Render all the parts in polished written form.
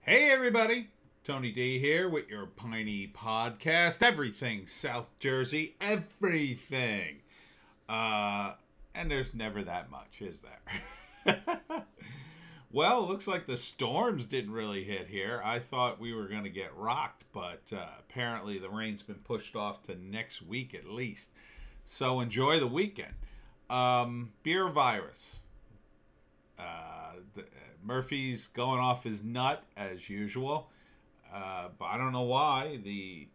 Hey everybody, Tony D here with your Piney podcast. Everything South Jersey, everything. Uh, and there's never that much, is there? Well, it looks like the storms didn't really hit here. I thought we were going to get rocked, but apparently the rain's been pushed off to next week at least. So enjoy the weekend. Beer virus. Murphy's going off his nut as usual, but I don't know why. The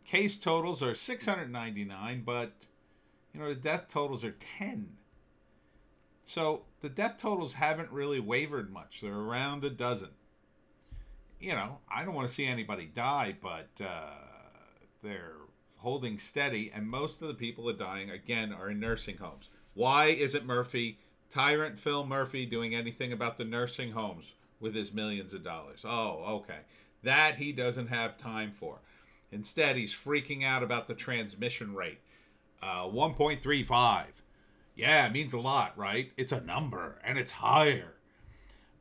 case totals are 699, but the death totals are 10. So the death totals haven't really wavered much. They're around a dozen. I don't want to see anybody die, but they're holding steady, and most of the people that are dying, again, are in nursing homes. Why isn't Tyrant Phil Murphy doing anything about the nursing homes with his millions of dollars? Oh, okay. That he doesn't have time for. Instead, he's freaking out about the transmission rate. 1.35. Yeah, it means a lot, right? It's a number, and it's higher.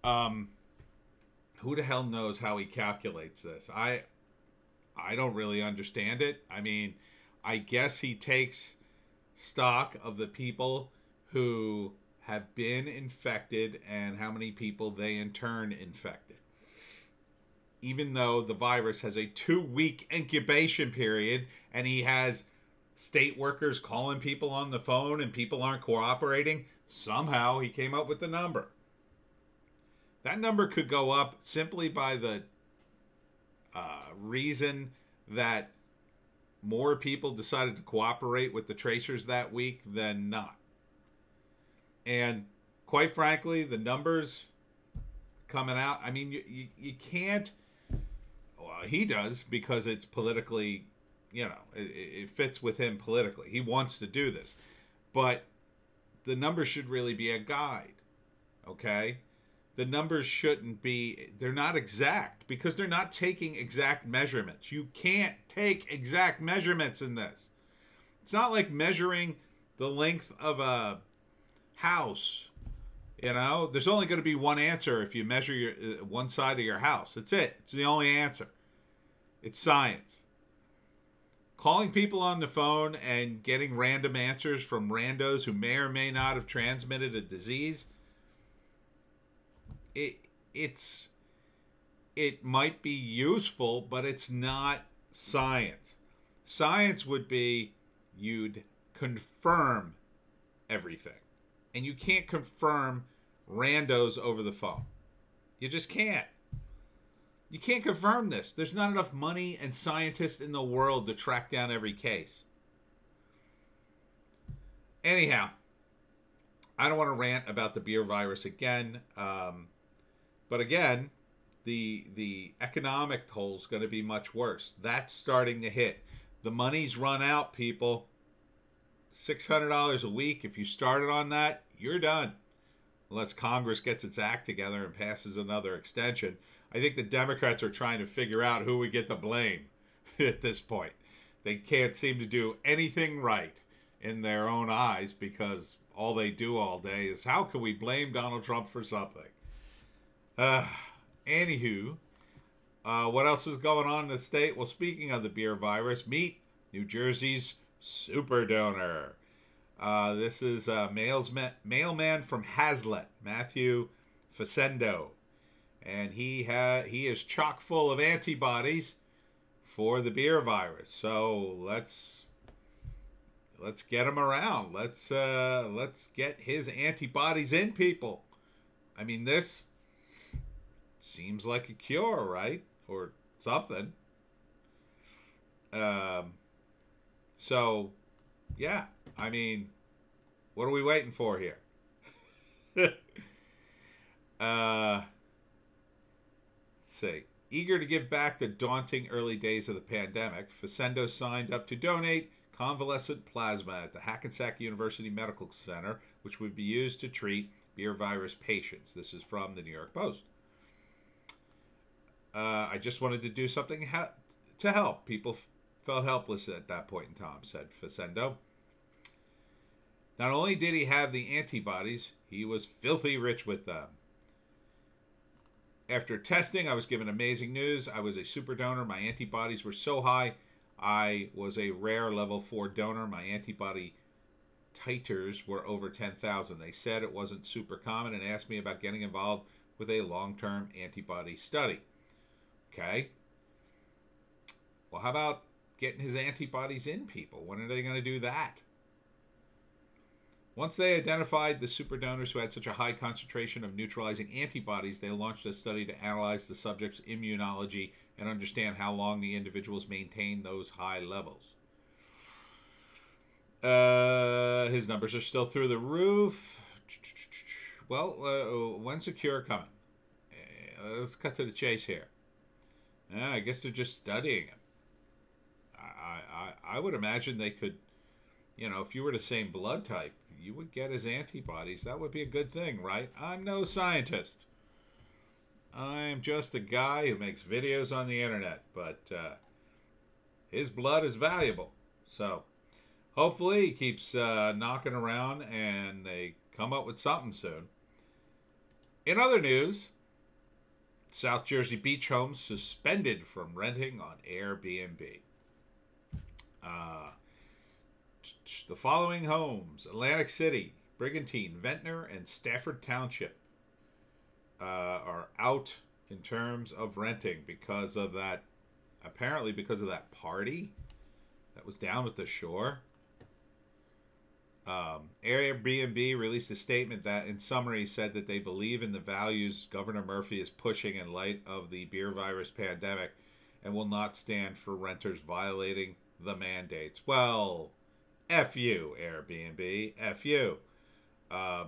Who the hell knows how he calculates this? I don't really understand it. I mean, I guess he takes stock of the people who have been infected and how many people they in turn infected. Even though the virus has a 2-week incubation period and he has state workers calling people on the phone and people aren't cooperating, somehow he came up with the number. That number could go up simply by the reason that more people decided to cooperate with the tracers that week than not. And quite frankly, the numbers coming out, I mean, you can't, well, he does because it's politically, it fits with him politically. He wants to do this. But the numbers should really be a guide, okay? The numbers shouldn't be, they're not exact because they're not taking exact measurements. You can't take exact measurements in this. It's not like measuring the length of a house. There's only going to be one answer if you measure your one side of your house. That's it. It's the only answer. It's science. Calling people on the phone and getting random answers from randos who may or may not have transmitted a disease, it might be useful, but it's not science. Science would be you'd confirm everything. And you can't confirm randos over the phone. You just can't. You can't confirm this. There's not enough money and scientists in the world to track down every case. Anyhow, I don't want to rant about the beer virus again. But again, the economic toll is going to be much worse. That's starting to hit. The money's run out, people. $600 a week. If you started on that, you're done. Unless Congress gets its act together and passes another extension. I think the Democrats are trying to figure out who we get to blame at this point. They can't seem to do anything right in their own eyes because all they do all day is how can we blame Donald Trump for something? Anywho, what else is going on in the state? Well, speaking of the beer virus, meet New Jersey's super donor. This is a mailman from Hazlet, Matthew Facendo, and he is chock full of antibodies for the beer virus. So let's get him around. Let's get his antibodies in people. I mean, this seems like a cure, right? Or something. So, yeah, I mean, what are we waiting for here? Let's see. Eager to give back the daunting early days of the pandemic, Facendo signed up to donate convalescent plasma at the Hackensack University Medical Center, which would be used to treat beer virus patients. This is from the New York Post. I just wanted to do something to help. People felt helpless at that point in time, said Facendo. Not only did he have the antibodies, he was filthy rich with them. After testing, I was given amazing news. I was a super donor. My antibodies were so high. I was a rare level 4 donor. My antibody titers were over 10,000. They said it wasn't super common and asked me about getting involved with a long-term antibody study. Okay. Well, how about getting his antibodies in people? When are they going to do that? Once they identified the super donors who had such a high concentration of neutralizing antibodies, they launched a study to analyze the subject's immunology and understand how long the individuals maintained those high levels. His numbers are still through the roof. Well, when's the cure coming? Let's cut to the chase here. I guess they're just studying him. I would imagine they could, if you were the same blood type, you would get his antibodies. That would be a good thing, right? I'm no scientist. I'm just a guy who makes videos on the internet, but his blood is valuable. So hopefully he keeps knocking around and they come up with something soon. In other news, South Jersey beach homes suspended from renting on Airbnb. The following homes: Atlantic City, Brigantine, Ventnor, and Stafford Township are out in terms of renting because of that, apparently because of that party that was down at the shore. Airbnb released a statement that, in summary, said that they believe in the values Governor Murphy is pushing in light of the beer virus pandemic and will not stand for renters violating the mandates. Well, F you, Airbnb. F you. But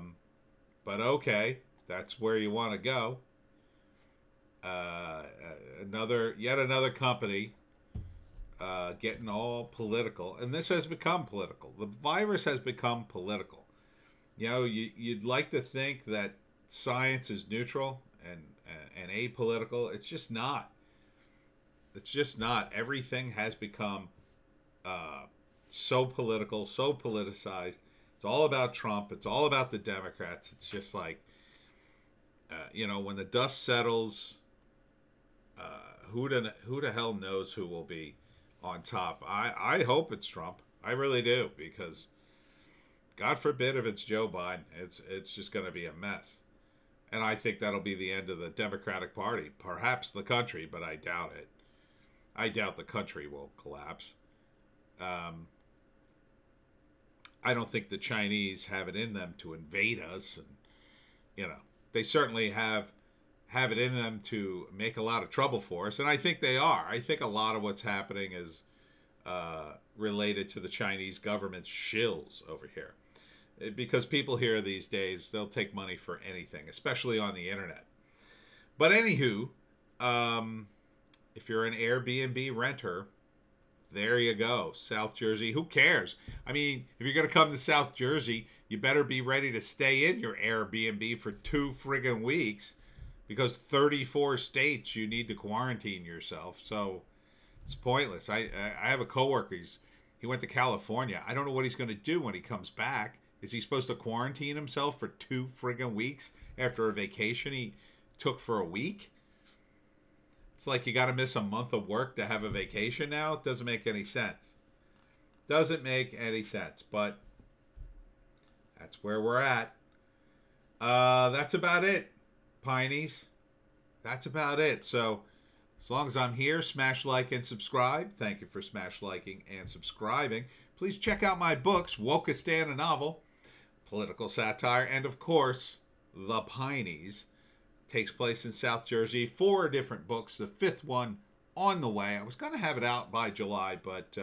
okay, that's where you want to go. Yet another company getting all political, and this has become political. The virus has become political. You'd like to think that science is neutral and apolitical. It's just not. It's just not. Everything has become so political, so politicized. It's all about Trump. It's all about the Democrats. It's just like, when the dust settles, who the hell knows who will be on top. I hope it's Trump. I really do, because God forbid if it's Joe Biden. It's just going to be a mess. And I think that'll be the end of the Democratic Party. Perhaps the country, but I doubt it. I doubt the country will collapse. I don't think the Chinese have it in them to invade us, and they certainly have it in them to make a lot of trouble for us, and I think they are. I think a lot of what's happening is related to the Chinese government's shills over here, because people here these days, they'll take money for anything, especially on the internet. But anywho, if you're an Airbnb renter, there you go. South Jersey. Who cares? I mean, if you're going to come to South Jersey, you better be ready to stay in your Airbnb for 2 friggin' weeks, because 34 states you need to quarantine yourself. So it's pointless. I have a coworker. He went to California. I don't know what he's going to do when he comes back. Is he supposed to quarantine himself for 2 friggin' weeks after a vacation he took for a week? It's like you got to miss a month of work to have a vacation now. It doesn't make any sense. Doesn't make any sense, but that's where we're at. That's about it, Pineys. That's about it. So as long as I'm here, smash like and subscribe. Thank you for smash liking and subscribing. Please check out my books, Wokistan, a novel, political satire, and of course, The Pineys. Takes place in South Jersey. 4 different books. The 5th one on the way. I was going to have it out by July, but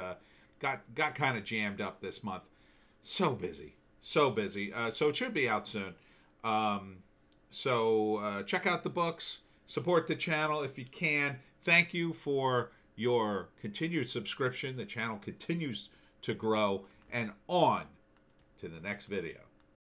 got kind of jammed up this month. So busy. So it should be out soon. Check out the books. Support the channel if you can. Thank you for your continued subscription. The channel continues to grow. And on to the next video.